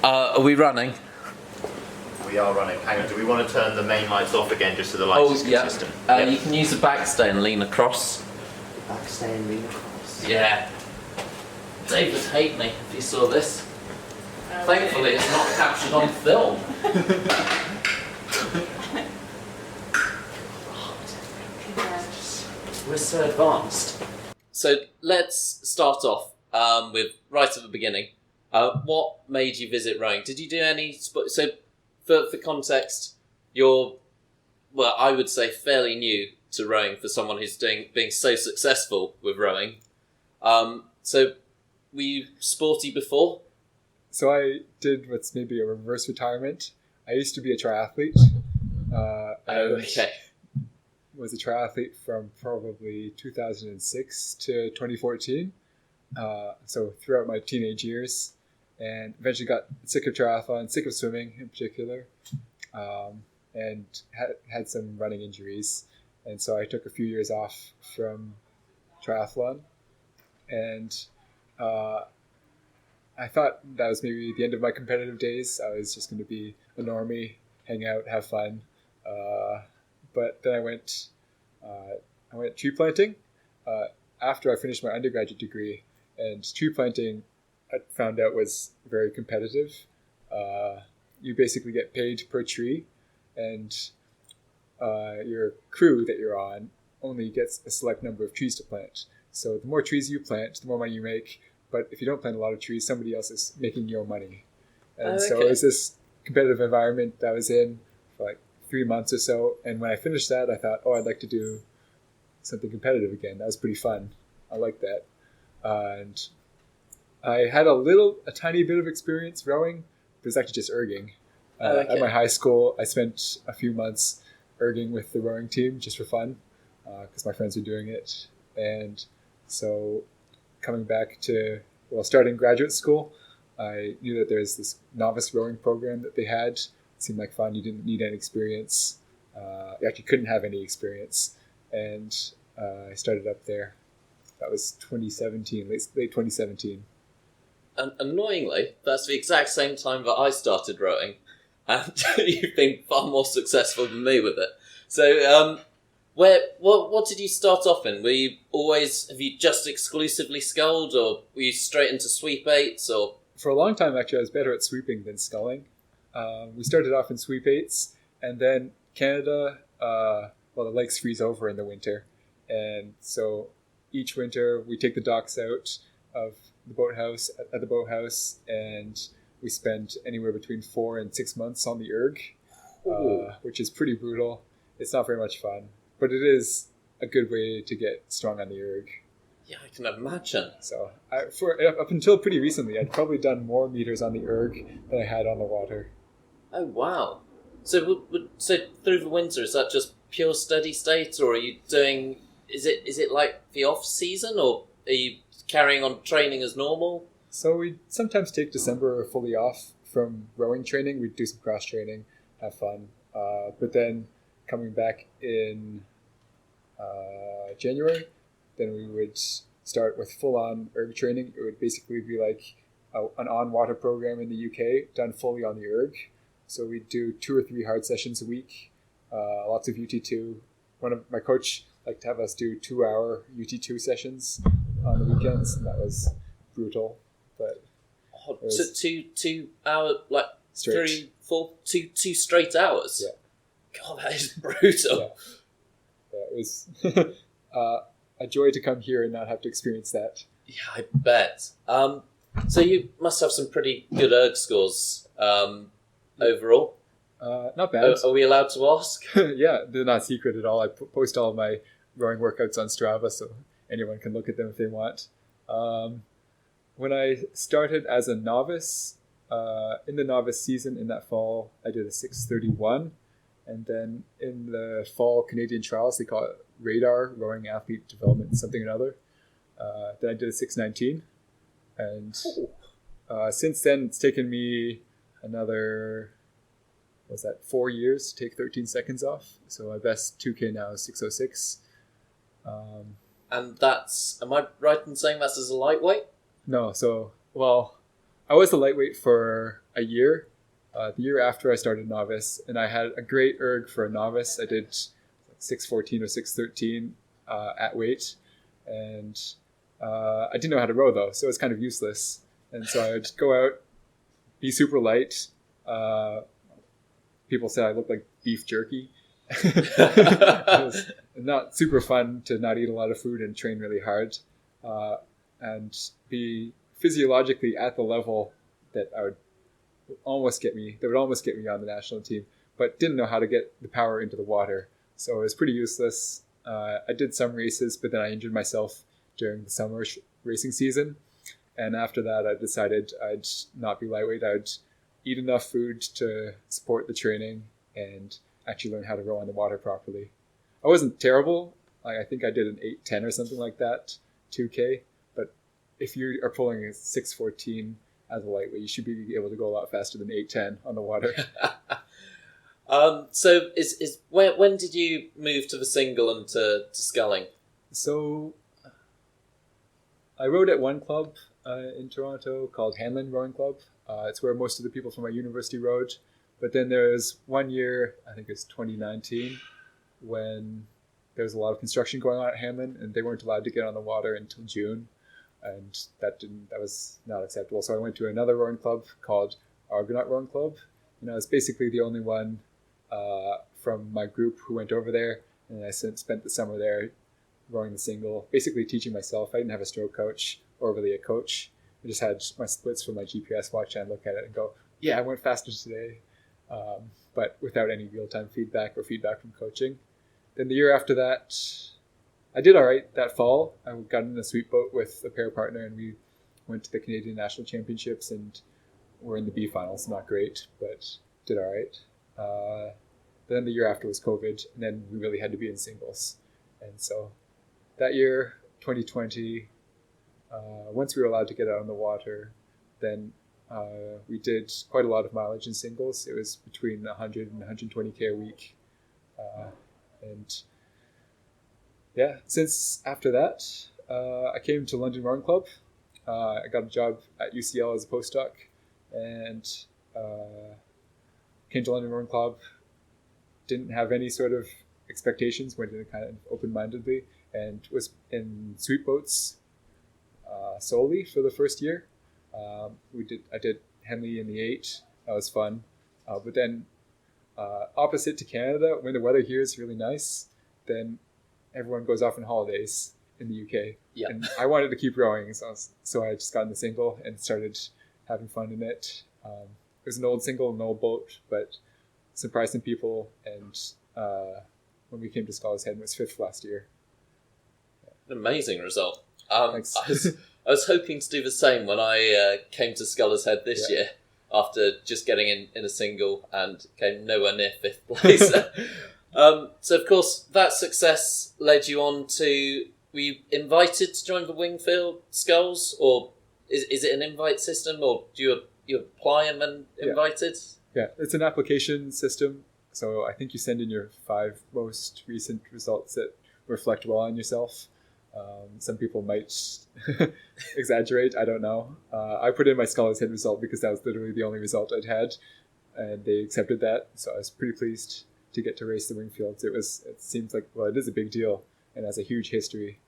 Are we running? We are running. Hang on, do we want to turn the main lights off again just so the lights is consistent? You can use the backstay and lean across. Backstay and lean across. Yeah. Dave would hate me if he saw this. Thankfully, it's not captured on film. We're so advanced. So let's start off with right at the beginning. What made you visit rowing? Did you do any... So, for context, you're, well, I would say fairly new to rowing for someone who's being so successful with rowing. So, were you sporty before? So I did what's maybe a reverse retirement. I used to be a triathlete. Okay. Was a triathlete from probably 2006 to 2014. So throughout my teenage years, and eventually got sick of triathlon, sick of swimming in particular, and had some running injuries. And so I took a few years off from triathlon, and I thought that was maybe the end of my competitive days. I was just going to be a normie, hang out, have fun. But then I went tree planting after I finished my undergraduate degree, and tree planting I found out was very competitive. You basically get paid per tree, and your crew that you're on only gets a select number of trees to plant. So the more trees you plant, the more money you make. But if you don't plant a lot of trees, somebody else is making your money. And so it was this competitive environment that I was in for like 3 months or so. And when I finished that, I thought, I'd like to do something competitive again. That was pretty fun. I liked that. And I had a tiny bit of experience rowing. It was actually just erging. At my high school, I spent a few months erging with the rowing team just for fun because my friends were doing it. And so coming back to, starting graduate school, I knew that there's this novice rowing program that they had. It seemed like fun. You didn't need any experience. You actually couldn't have any experience. And I started up there. That was 2017, late 2017. And annoyingly, that's the exact same time that I started rowing. And you've been far more successful than me with it. So, what did you start off in? Have you just exclusively sculled, or were you straight into sweep eights, or? For a long time, actually, I was better at sweeping than sculling. We started off in sweep eights, and then Canada, the lakes freeze over in the winter. And so each winter, we take the docks out of the boathouse, at the boathouse, and we spend anywhere between 4 and 6 months on the erg, which is pretty brutal. It's not very much fun, but it is a good way to get strong on the erg. Yeah, I can imagine. So up until pretty recently, I'd probably done more meters on the erg than I had on the water. Oh, wow. So through the winter, is that just pure steady state, or are you doing... Is it like the off-season, or are you carrying on training as normal? So we sometimes take December fully off from rowing training. We do some cross training, have fun. But then coming back in January, then we would start with full-on erg training. It would basically be like an on-water program in the UK done fully on the erg. So we'd do 2 or 3 hard sessions a week, lots of UT2. My coach liked to have us do 2-hour UT2 sessions on the weekends, and that was brutal. But so 2 hour, like straight. 3, 4, 2 straight hours. Yeah. God, that is brutal. Yeah, it was a joy to come here and not have to experience that. Yeah, I bet. So you must have some pretty good erg scores overall. Not bad. Are we allowed to ask? Yeah, they're not secret at all. I post all of my rowing workouts on Strava, so anyone can look at them if they want. When I started as a novice, in the novice season in that fall, I did a 6:31. And then in the fall Canadian trials, they call it radar, rowing athlete development, something or another. Then I did a 6:19. And since then, it's taken me another... 4 years to take 13 seconds off. So my best 2K now is 6:06. And that's, am I right in saying that's as a lightweight? No, so, I was the lightweight for a year. The year after I started novice, and I had a great erg for a novice. I did 6:14 or 6:13 at weight, and I didn't know how to row though, so it was kind of useless. And so I would go out, be super light. People said I looked like beef jerky. It was not super fun to not eat a lot of food and train really hard, and be physiologically at the level that would almost get me on the national team, but didn't know how to get the power into the water. So it was pretty useless. I did some races, but then I injured myself during the summer racing season. And after that, I decided I'd not be lightweight. I'd eat enough food to support the training and actually learn how to row on the water properly. I wasn't terrible. I think I did an 8:10 or something like that, 2K. But if you are pulling a 6:14 as a lightweight, you should be able to go a lot faster than 8:10 on the water. So when did you move to the single and to sculling? So I rowed at one club in Toronto called Henley Royal Club. It's where most of the people from my university rowed. But then there was one year, I think it's 2019, when there was a lot of construction going on at Hamlin, and they weren't allowed to get on the water until June, and that was not acceptable. So I went to another rowing club called Argonaut Rowing Club, and I was basically the only one from my group who went over there, and I spent the summer there rowing the single, basically teaching myself. I didn't have a stroke coach or really a coach. I just had my splits from my GPS watch, and I'd look at it and go, yeah, I went faster today. But without any real-time feedback or feedback from coaching. Then the year after that, I did all right that fall. I got in a sweep boat with a pair partner, and we went to the Canadian National Championships, and we're in the B finals. Not great, but did all right. Then the year after was COVID, and then we really had to be in singles. And so that year, 2020, once we were allowed to get out on the water, then we did quite a lot of mileage in singles. It was between 100 and 120K a week. And yeah, since after that, I came to London Rowing Club. I got a job at UCL as a postdoc, and came to London Rowing Club. Didn't have any sort of expectations, went in kind of open-mindedly, and was in sweep boats solely for the first year. I did Henley in the 8. That was fun. But then opposite to Canada, when the weather here is really nice, then everyone goes off on holidays in the UK. Yeah. And I wanted to keep rowing, so I just got in the single and started having fun in it. It was an old single, an old boat, but surprised some people. And when we came to Scullers Head, it was 5th last year. An amazing result. Thanks. I was hoping to do the same when I came to Scullers Head this year, after just getting in a single and came nowhere near 5th place. So, of course, that success led you on to... Were you invited to join the Wingfield Sculls, or is it an invite system, or do you apply and then invited? Yeah, it's an application system. So I think you send in your 5 most recent results that reflect well on yourself. Some people might exaggerate, I don't know. I put in my Scullers Head result because that was literally the only result I'd had, and they accepted that, so I was pretty pleased to get to race the Wingfields. It seems like, well, it is a big deal and has a huge history.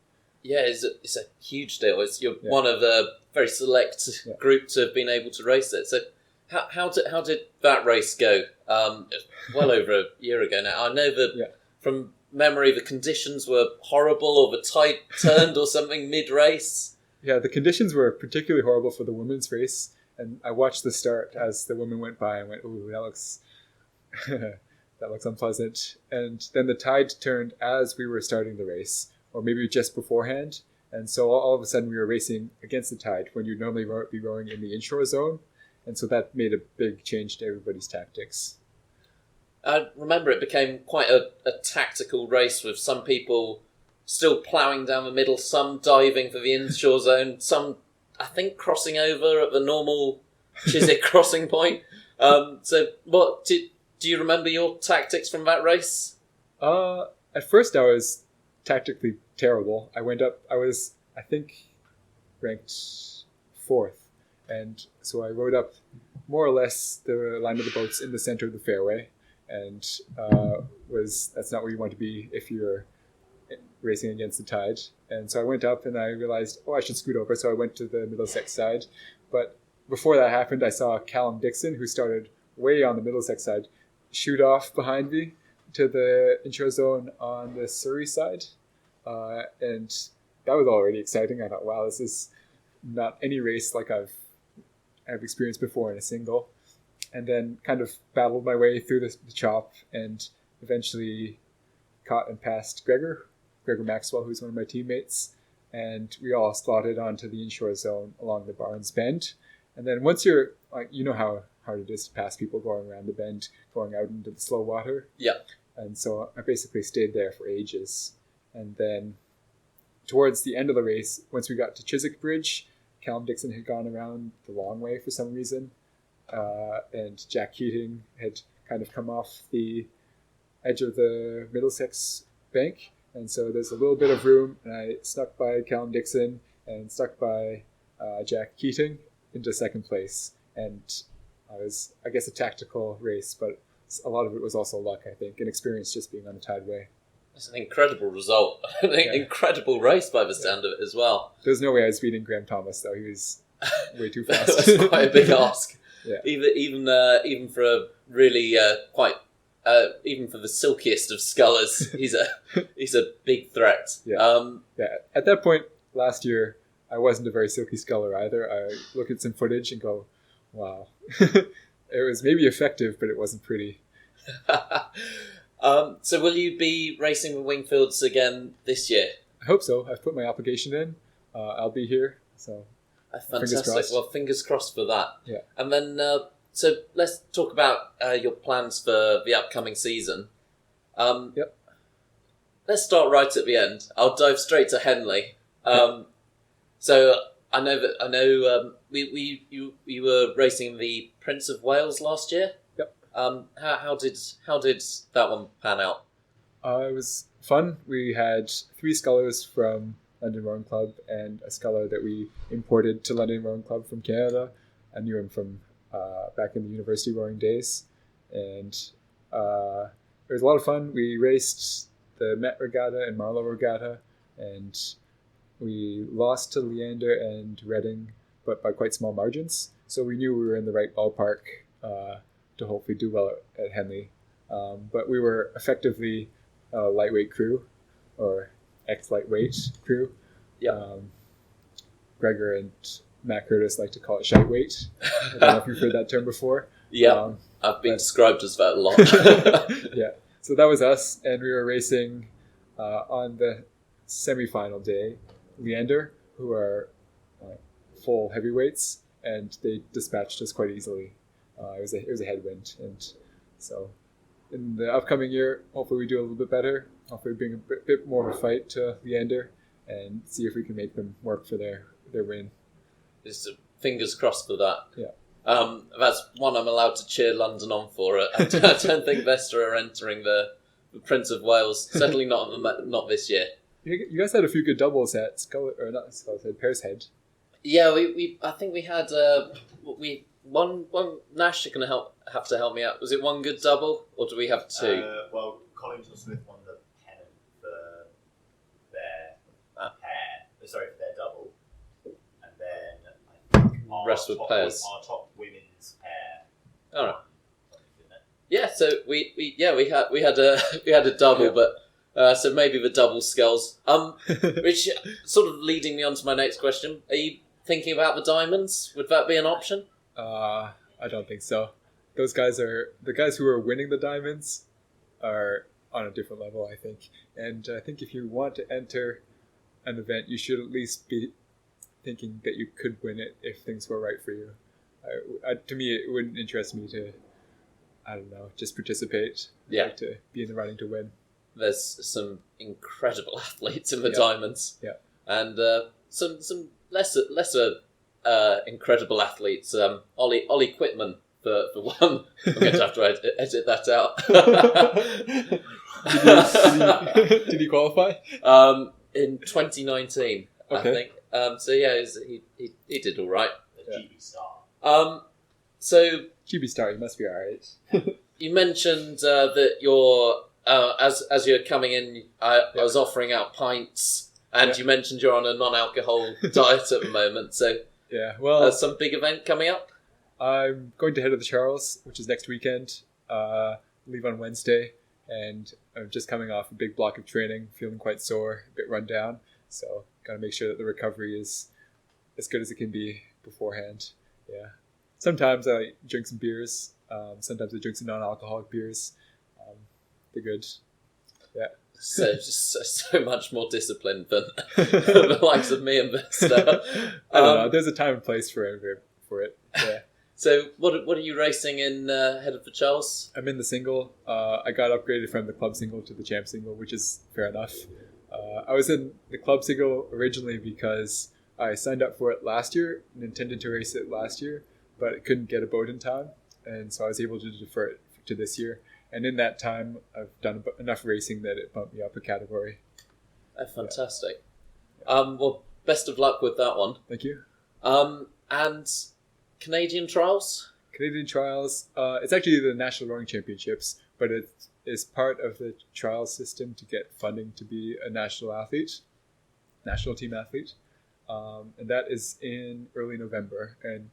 Yeah, it's a huge deal. You're one of the very select group to have been able to race it. So how did that race go? Well over a year ago now. I know that from memory, the conditions were horrible, or the tide turned or something mid-race. Yeah, the conditions were particularly horrible for the women's race, and I watched the start as the women went by and went, "Ooh, that looks that looks unpleasant." And then the tide turned as we were starting the race, or maybe just beforehand, and so all of a sudden we were racing against the tide when you'd normally be rowing in the inshore zone, and so that made a big change to everybody's tactics. I remember it became quite a tactical race, with some people still ploughing down the middle, some diving for the inshore zone, some, I think, crossing over at the normal Chiswick crossing point. So what do you remember your tactics from that race? At first I was tactically terrible. I was, I think, ranked 4th. And so I rode up more or less the line of the boats in the center of the fairway, and that's not where you want to be if you're racing against the tide. And so I went up and I realized, I should scoot over. So I went to the Middlesex side. But before that happened, I saw Callum Dixon, who started way on the Middlesex side, shoot off behind me to the inshore zone on the Surrey side. And that was already exciting. I thought, wow, this is not any race like I've experienced before in a single. And then kind of battled my way through the chop and eventually caught and passed Gregor Maxwell, who's one of my teammates. And we all slotted onto the inshore zone along the Barnes Bend. And then once you're, how hard it is to pass people going around the bend, going out into the slow water. Yeah. And so I basically stayed there for ages. And then towards the end of the race, once we got to Chiswick Bridge, Callum Dixon had gone around the long way for some reason. And Jack Keating had kind of come off the edge of the Middlesex bank. And so there's a little bit of room, and I stuck by Callum Dixon and stuck by Jack Keating into second place. And I was, I guess, a tactical race, but a lot of it was also luck, I think, and experience just being on the Tideway. That's an incredible result. An incredible race by the sound of it as well. There's no way I was beating Graham Thomas, though. He was way too fast. That's quite a big ask. Yeah. Even for a really even for the silkiest of scullers, he's a big threat. Yeah. At that point last year, I wasn't a very silky sculler either. I look at some footage and go, wow. It was maybe effective, but it wasn't pretty. So will you be racing with Wingfields again this year? I hope so. I've put my application in. I'll be here. So fantastic. Fingers crossed for that. Yeah. And then, so let's talk about your plans for the upcoming season. Yep. Let's start right at the end. I'll dive straight to Henley. So I know you were racing the Prince of Wales last year. Yep. How did that one pan out? It was fun. We had 3 scullers from London Rowing Club and a sculler that we imported to London Rowing Club from Canada. I knew him from back in the university rowing days, and it was a lot of fun. We raced the Met Regatta and Marlow Regatta, and we lost to Leander and Reading, but by quite small margins. So we knew we were in the right ballpark to hopefully do well at Henley. But we were effectively a lightweight crew, or ex-lightweight crew. Yeah. Gregor and Matt Curtis like to call it shiteweight. I don't know if you've heard that term before. Yeah, I've been described as that a lot. Yeah, so that was us, and we were racing on the semi-final day. Leander, who are full heavyweights, and they dispatched us quite easily. It was a headwind, and so in the upcoming year, hopefully we do a little bit better. Hopefully bring a bit more of a fight to Leander, and see if we can make them work for their win. Just fingers crossed for that. Yeah. That's one I'm allowed to cheer London on for. I don't think Vesta are entering the Prince of Wales. Certainly not this year. You guys had a few good doubles at Scullers Head. Yeah, I think we had one. Nash, you're gonna have to help me out. Was it one good double, or do we have 2? Well, Collington Smith won the pennant for their pair. Sorry, for their double, and then I think rest with pairs. Our top women's pair. All right. Yeah, so we had a double, but so maybe the double skulls. Which sort of leading me on to my next question. Are you thinking about the diamonds? Would that be an option? I don't think so. Those guys the guys who are winning the diamonds are on a different level, I think. And I think if you want to enter an event, you should at least be thinking that you could win it if things were right for you. To me, it wouldn't interest me to, I don't know, just participate. Yeah. Like to be in the running to win. There's some incredible athletes in the diamonds. Yeah. And some lesser incredible athletes. Ollie Quitman for one. I'm going to have to edit that out. Did he qualify? In 2019, okay. I think. So yeah, he did all right. a GB star. So GB Star, you must be alright. you mentioned that you're as you're coming in, I was offering out pints, and you mentioned you're on a non-alcohol diet at the moment. So yeah, well, some big event coming up. I'm going to Head of the Charles, which is next weekend. Leave on Wednesday, and I'm just coming off a big block of training, feeling quite sore, a bit run down. So gotta make sure that the recovery is as good as it can be beforehand. Yeah. Sometimes I drink some beers. Sometimes I drink some non-alcoholic beers. They're good. Yeah. So just so much more disciplined than the likes of me and Vista. I don't know. There's a time and place for it. Yeah. So what are you racing in Head of the Charles? I'm in the single. I got upgraded from the club single to the champ single, which is fair enough. I was in the club single originally because I signed up for it last year and intended to race it last year, but I couldn't get a boat in time, and so I was able to defer it to this year. And in that time, I've done enough racing that it bumped me up a category. Oh, fantastic. Yeah. Well, best of luck with that one. Thank you. And Canadian trials? Canadian trials. It's actually the National Rowing Championships, but it is part of the trial system to get funding to be a national team athlete. And that is in early November. And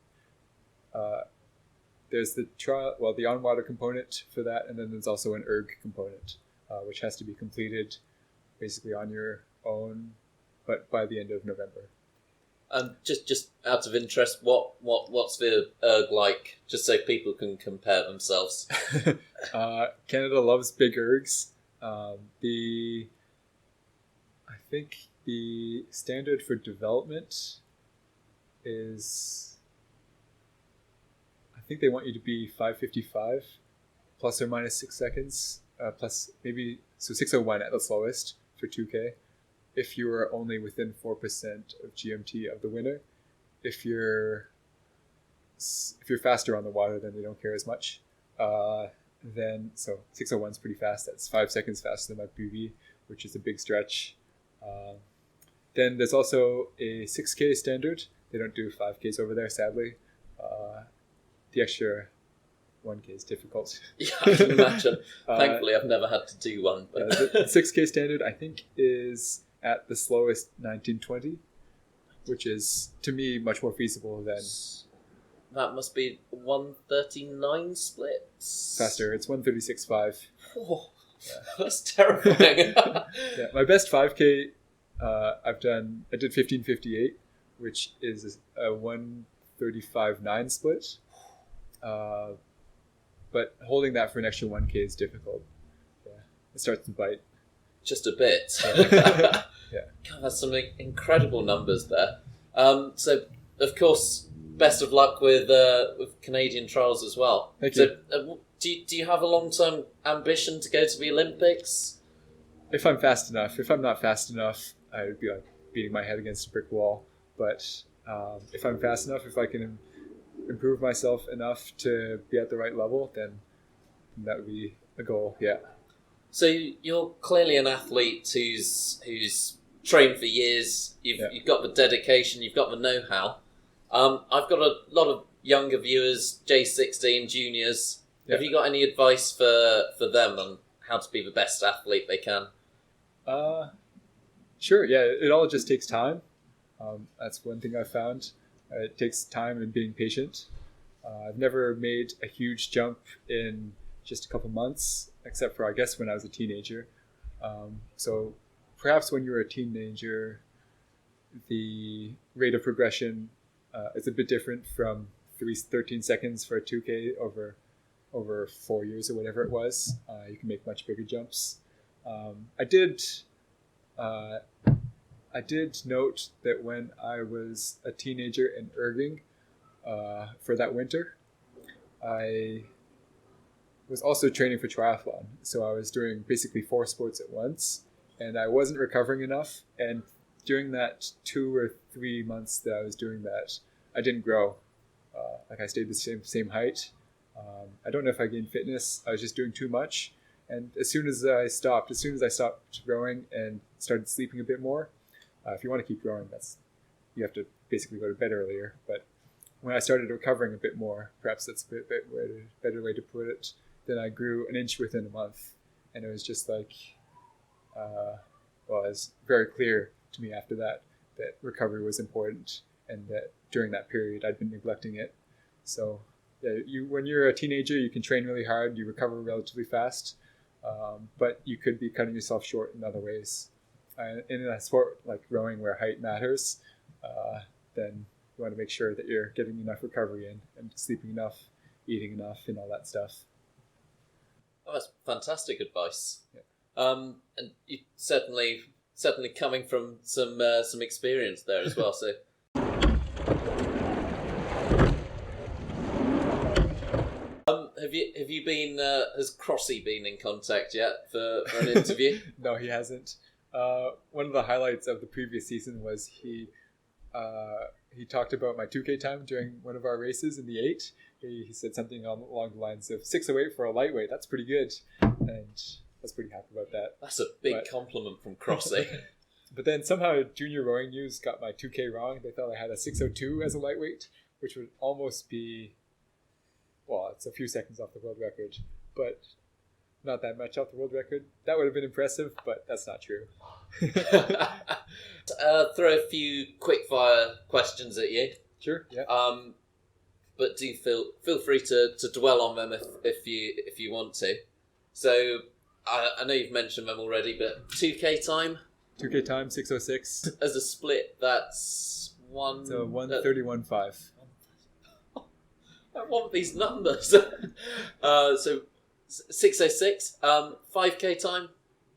there's the trial, the on-water component for that, and then there's also an erg component, which has to be completed basically on your own, but by the end of November. Just out of interest, what's the erg like? Just so people can compare themselves. Canada loves big ergs. I think the standard for development is, I think they want you to be 5:55 plus or minus 6 seconds, plus maybe, so 6:01 at the slowest for 2K. If you are only within 4% of GMT of the winner. If you're faster on the water, then they don't care as much. Then, so 6:01 is pretty fast. That's 5 seconds faster than my PB, which is a big stretch. Then there's also a 6K standard. They don't do 5Ks over there, sadly. The extra 1K is difficult. Yeah, I can imagine. Thankfully, I've never had to do one. But the 6K standard, I think, is at the slowest 1920, which is, to me, much more feasible than... That must be 139 splits? Faster. It's 136.5. Oh, yeah. That's terrifying. Yeah, my best 5K I did 15:58, which is a 135.9 split. But holding that for an extra 1K is difficult. Yeah, it starts to bite. Just a bit. Yeah. Yeah. God, that's some incredible numbers there. So, of course, best of luck with Canadian trials as well. Thank you. So, do you have a long-term ambition to go to the Olympics? If I'm fast enough. If I'm not fast enough, I would be like beating my head against a brick wall. But if I'm fast enough, if I can improve myself enough to be at the right level, then that would be a goal. Yeah. So you're clearly an athlete who's trained for years. You've got the dedication. You've got the know-how. I've got a lot of younger viewers, J16 juniors. Yeah. Have you got any advice for them on how to be the best athlete they can? Sure. Yeah. It all just takes time. That's one thing I've found. It takes time and being patient. I've never made a huge jump in just a couple months, except for, I guess, when I was a teenager. So perhaps when you're a teenager, the rate of progression is a bit different from 13 seconds for a 2K over 4 years or whatever it was. You can make much bigger jumps. I did note that when I was a teenager in erging for that winter, I was also training for triathlon. So I was doing basically 4 sports at once, and I wasn't recovering enough. And during that 2 or 3 months that I was doing that, I didn't grow. I stayed the same height. I don't know if I gained fitness. I was just doing too much. And as soon as I stopped growing and started sleeping a bit more, if you want to keep growing, you have to basically go to bed earlier. But when I started recovering a bit more, perhaps that's a better way to put it, then I grew an inch within a month. And it was just like, well, it was very clear to me after that recovery was important, and that during that period I'd been neglecting it. So yeah, when you're a teenager, you can train really hard, you recover relatively fast, but you could be cutting yourself short in other ways. In a sport like rowing where height matters, then you want to make sure that you're getting enough recovery in and sleeping enough, eating enough, and all that stuff. Oh, that's fantastic advice. Yeah. And you certainly coming from some experience there as well. So, have you been has Crossy been in contact yet for an interview? No, he hasn't. One of the highlights of the previous season was he talked about my 2K time during one of our races in the 8. He said something along the lines of 6:08 for a lightweight. That's pretty good, and I was pretty happy about that. That's a big compliment from Crossy. But then somehow Junior Rowing News got my 2K wrong. They thought I had a 6:02 as a lightweight, which would almost be, well, it's a few seconds off the world record, but not that much off the world record. That would have been impressive, but that's not true. Throw a few quick fire questions at you. Sure. Yeah. But do feel free to dwell on them if you want to. So I know you've mentioned them already, but 2K time. 2K time 6:06. As a split, that's one. So 1:31.5. I want these numbers. So 6:06. 5K time.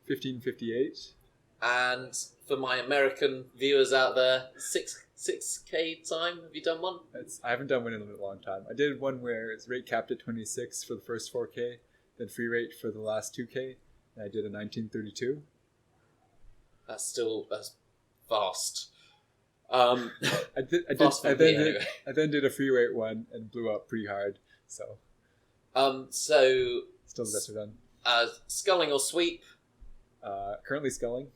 15:58. And for my American viewers out there, 6K time. Have you done one? I haven't done one in a long time. I did one where it's rate capped at 26 for the first 4K, then free rate for the last 2K, and I did a 19:32. That's fast. I then did a free rate one and blew up pretty hard. So. So. Still the best I've done. Sculling or sweep? Currently sculling.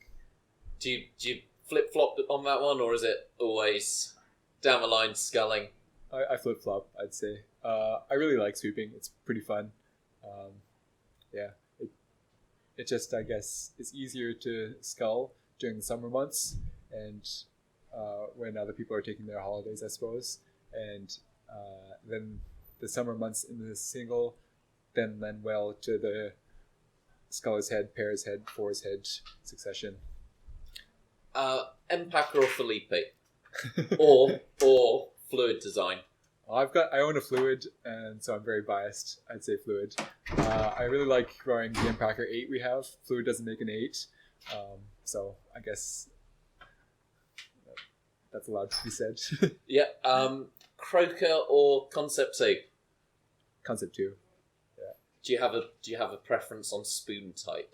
Do you flip flop on that one, or is it always down the line sculling? I flip flop, I'd say. I really like sweeping. It's pretty fun. Yeah. It just, I guess, it's easier to scull during the summer months and when other people are taking their holidays, I suppose. And then the summer months in the single then lend well to the Scullers Head, Pairs Head, Fours Head succession. Empacker or Felipe? or fluid design? I own a fluid, and so I'm very biased. I'd say fluid. I really like rowing the Empacker 8 we have. Fluid doesn't make an 8, so I guess that's allowed to be said. Yeah. Croaker or Concept 2? Concept 2. Yeah. Do you have a preference on spoon type?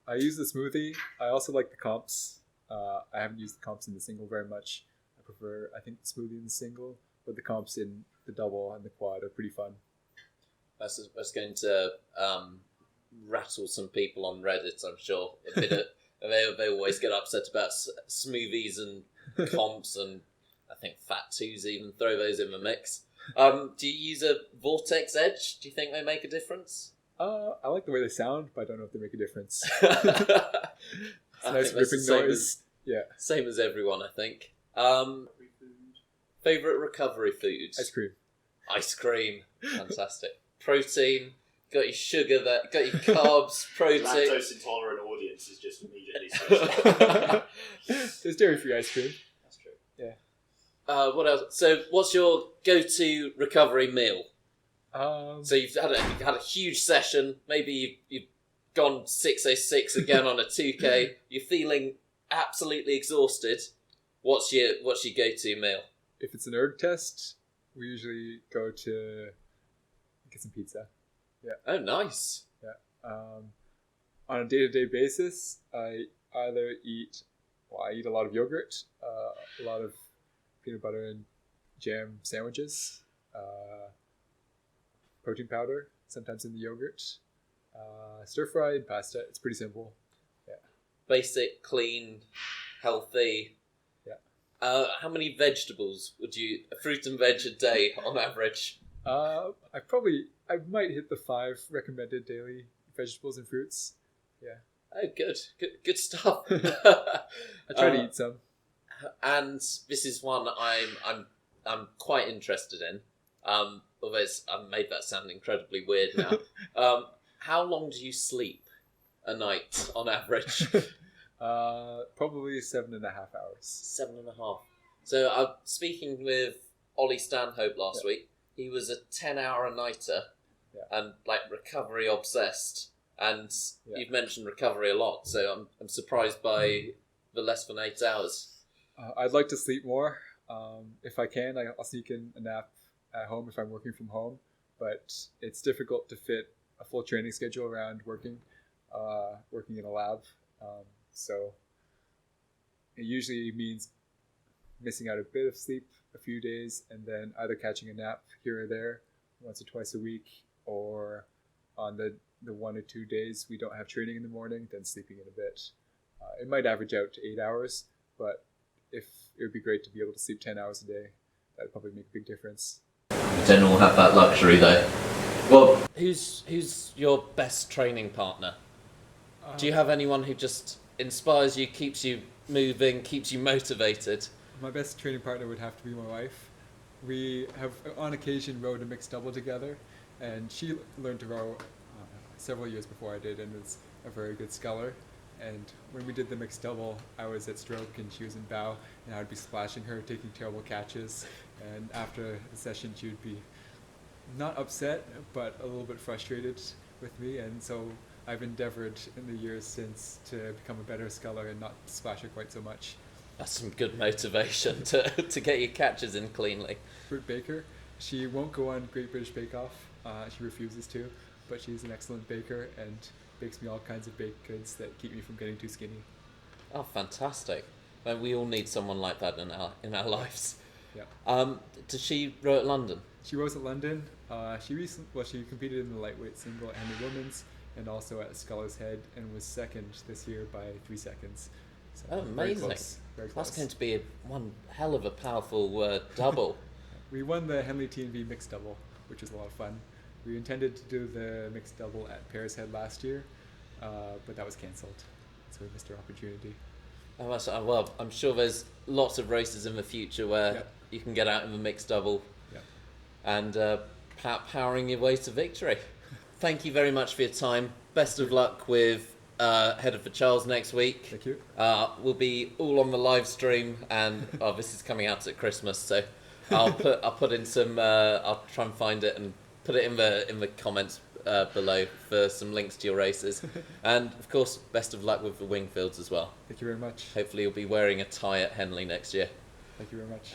I use the smoothie. I also like the comps. I haven't used the comps in the single very much. I think the smoothie in the single, but the comps in the double and the quad are pretty fun. That's going to rattle some people on Reddit, I'm sure. A bit of, they always get upset about smoothies and comps, and I think Fat 2s even throw those in the mix. Do you use a Vortex Edge? Do you think they make a difference? I like the way they sound, but I don't know if they make a difference. It's a I nice think that's ripping the noise. Yeah. Same as everyone, I think. Favourite recovery food? Ice cream. Fantastic. Protein. Got your sugar there. Got your carbs, protein. Lactose intolerant audience is just immediately switched. There's dairy-free ice cream. That's true. Yeah. What else? So what's your go-to recovery meal? So you've had a huge session. Maybe you've gone 6:06 again on a 2K. You're feeling absolutely exhausted. What's your go-to meal? If it's an erg test, we usually go to get some pizza. Yeah. Oh, nice. Yeah. On a day-to-day basis, I either eat a lot of yogurt, a lot of peanut butter and jam sandwiches, protein powder, sometimes in the yogurt, stir-fried pasta. It's pretty simple. Yeah. Basic, clean, healthy. Yeah. How many vegetables fruit and veg a day on average? I might hit the 5 recommended daily vegetables and fruits. Yeah. Oh, good stuff. I try to eat some. And this is one I'm quite interested in. Although I've made that sound incredibly weird now. How long do you sleep a night on average? Probably 7.5 hours. 7.5. So I'm speaking with Ollie Stanhope last week. He was a 10-hour-a-nighter and recovery obsessed. And you've mentioned recovery a lot, so I'm surprised by the less than 8 hours. I'd like to sleep more. If I can, I'll sneak in a nap at home if I'm working from home. But it's difficult to fit a full training schedule around working in a lab. So it usually means missing out a bit of sleep a few days and then either catching a nap here or there once or twice a week, or on the 1 or 2 days we don't have training in the morning, then sleeping in a bit. It might average out to 8 hours, but it would be great to be able to sleep 10 hours a day. That would probably make a big difference. We don't all have that luxury though. Well, who's your best training partner? Do you have anyone who just inspires you, keeps you moving, keeps you motivated? My best training partner would have to be my wife. We have on occasion rowed a mixed double together, and she learned to row several years before I did and was a very good sculler. And when we did the mixed double, I was at stroke and she was in bow, and I would be splashing her, taking terrible catches. And after the session, she would be not upset, but a little bit frustrated with me. And so I've endeavored in the years since to become a better sculler and not splash her quite so much. That's some good motivation to get your catches in cleanly. Britt Baker, she won't go on Great British Bake Off. She refuses to, but she's an excellent baker and bakes me all kinds of baked goods that keep me from getting too skinny. Oh, fantastic! Well, we all need someone like that in our lives. Yeah. Does she row at London? She rows at London. She competed in the lightweight single at Henley Women's and also at Scullers Head and was second this year by 3 seconds. So oh, amazing! Very close. That's going to be one hell of a powerful double. We won the Henley T&V mixed double, which was a lot of fun. We intended to do the mixed double at Paris Head last year, but that was cancelled, so we missed our opportunity. Oh, well, I'm sure there's lots of races in the future where you can get out in the mixed double and powering your way to victory. Thank you very much for your time. Best of luck with Headed for Charles next week. Thank you. We'll be all on the live stream, and this is coming out at Christmas, so I'll put in some. I'll try and find it and put it in the comments below for some links to your races, and of course, best of luck with the Wingfields as well. Thank you very much. Hopefully, you'll be wearing a tie at Henley next year. Thank you very much.